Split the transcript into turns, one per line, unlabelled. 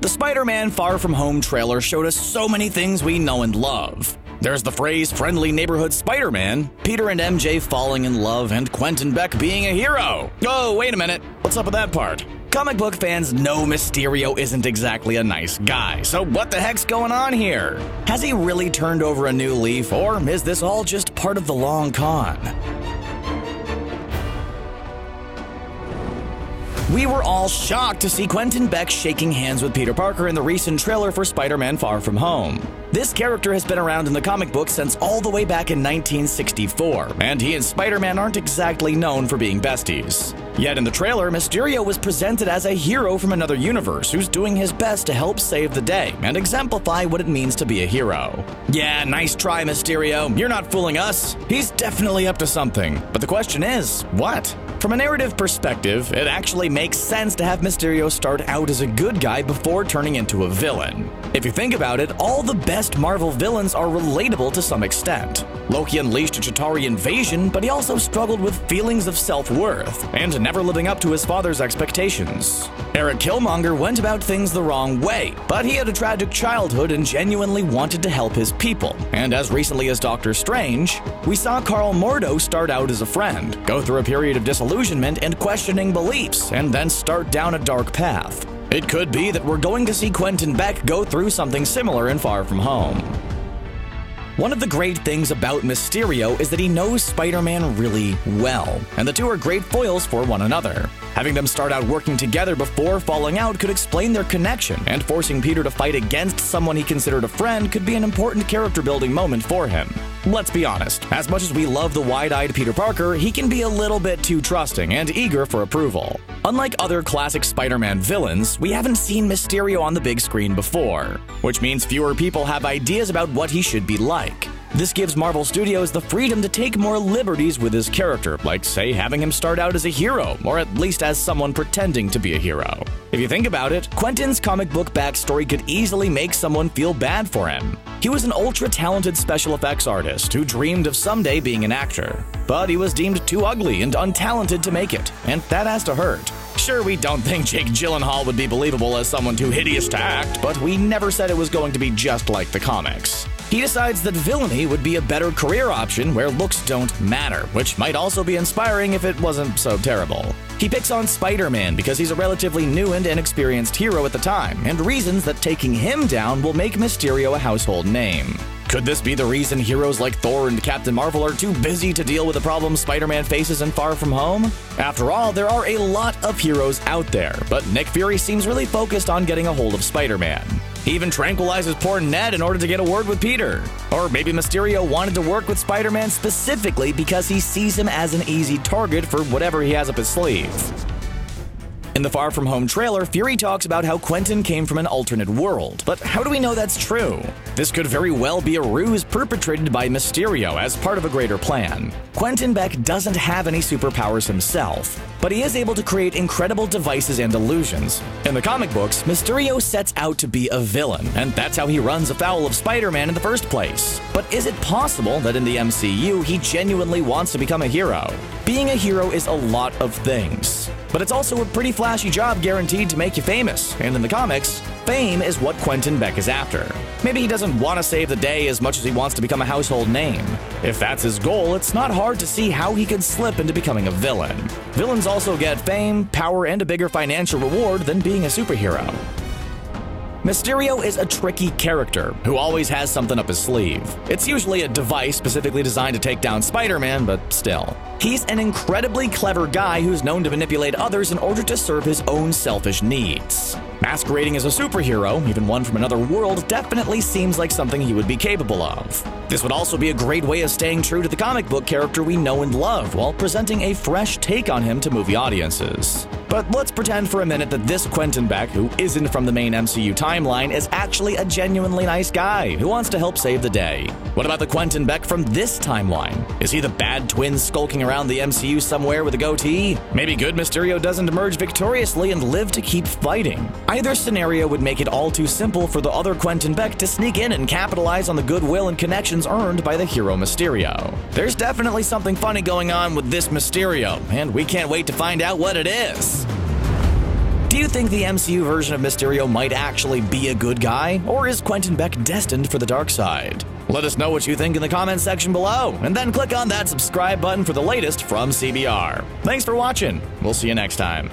The Spider-Man Far From Home trailer showed us so many things we know and love. There's the phrase friendly neighborhood Spider-Man, Peter and MJ falling in love, and Quentin Beck being a hero. Oh, wait a minute. What's up with that part? Comic book fans know Mysterio isn't exactly a nice guy, so what the heck's going on here? Has he really turned over a new leaf, or is this all just part of the long con? We were all shocked to see Quentin Beck shaking hands with Peter Parker in the recent trailer for Spider-Man Far From Home. This character has been around in the comic book since all the way back in 1964, and he and Spider-Man aren't exactly known for being besties. Yet in the trailer, Mysterio was presented as a hero from another universe who's doing his best to help save the day and exemplify what it means to be a hero. Yeah, nice try, Mysterio. You're not fooling us. He's definitely up to something. But the question is, what? From a narrative perspective, it actually makes sense to have Mysterio start out as a good guy before turning into a villain. If you think about it, all the best Marvel villains are relatable to some extent. Loki unleashed a Chitauri invasion, but he also struggled with feelings of self-worth and never living up to his father's expectations. Eric Killmonger went about things the wrong way, but he had a tragic childhood and genuinely wanted to help his people. And as recently as Doctor Strange, we saw Carl Mordo start out as a friend, go through a period of disillusionment and questioning beliefs, and then start down a dark path. It could be that we're going to see Quentin Beck go through something similar in Far From Home. One of the great things about Mysterio is that he knows Spider-Man really well, and the two are great foils for one another. Having them start out working together before falling out could explain their connection, and forcing Peter to fight against someone he considered a friend could be an important character-building moment for him. Let's be honest, as much as we love the wide-eyed Peter Parker, he can be a little bit too trusting and eager for approval. Unlike other classic Spider-Man villains, we haven't seen Mysterio on the big screen before, which means fewer people have ideas about what he should be like. This gives Marvel Studios the freedom to take more liberties with his character, like, say, having him start out as a hero, or at least as someone pretending to be a hero. If you think about it, Quentin's comic book backstory could easily make someone feel bad for him. He was an ultra-talented special effects artist who dreamed of someday being an actor, but he was deemed too ugly and untalented to make it, and that has to hurt. Sure, we don't think Jake Gyllenhaal would be believable as someone too hideous to act, but we never said it was going to be just like the comics. He decides that villainy would be a better career option where looks don't matter, which might also be inspiring if it wasn't so terrible. He picks on Spider-Man because he's a relatively new and inexperienced hero at the time, and reasons that taking him down will make Mysterio a household name. Could this be the reason heroes like Thor and Captain Marvel are too busy to deal with the problems Spider-Man faces in Far From Home? After all, there are a lot of heroes out there, but Nick Fury seems really focused on getting a hold of Spider-Man. He even tranquilizes poor Ned in order to get a word with Peter. Or maybe Mysterio wanted to work with Spider-Man specifically because he sees him as an easy target for whatever he has up his sleeve. In the Far From Home trailer, Fury talks about how Quentin came from an alternate world, but how do we know that's true? This could very well be a ruse perpetrated by Mysterio as part of a greater plan. Quentin Beck doesn't have any superpowers himself, but he is able to create incredible devices and illusions. In the comic books, Mysterio sets out to be a villain, and that's how he runs afoul of Spider-Man in the first place. But is it possible that in the MCU, he genuinely wants to become a hero? Being a hero is a lot of things, but it's also a pretty flashy job guaranteed to make you famous, and in the comics, fame is what Quentin Beck is after. Maybe he doesn't want to save the day as much as he wants to become a household name. If that's his goal, it's not hard to see how he could slip into becoming a villain. Villains also get fame, power, and a bigger financial reward than being a superhero. Mysterio is a tricky character who always has something up his sleeve. It's usually a device specifically designed to take down Spider-Man, but still. He's an incredibly clever guy who's known to manipulate others in order to serve his own selfish needs. Masquerading as a superhero, even one from another world, definitely seems like something he would be capable of. This would also be a great way of staying true to the comic book character we know and love while presenting a fresh take on him to movie audiences. But let's pretend for a minute that this Quentin Beck, who isn't from the main MCU timeline, is actually a genuinely nice guy who wants to help save the day. What about the Quentin Beck from this timeline? Is he the bad twin skulking around the MCU somewhere with a goatee? Maybe good Mysterio doesn't emerge victoriously and live to keep fighting. Either scenario would make it all too simple for the other Quentin Beck to sneak in and capitalize on the goodwill and connections earned by the hero Mysterio. There's definitely something funny going on with this Mysterio, and we can't wait to find out what it is. Do you think the MCU version of Mysterio might actually be a good guy, or is Quentin Beck destined for the dark side? Let us know what you think in the comments section below, and then click on that subscribe button for the latest from CBR. Thanks for watching. We'll see you next time.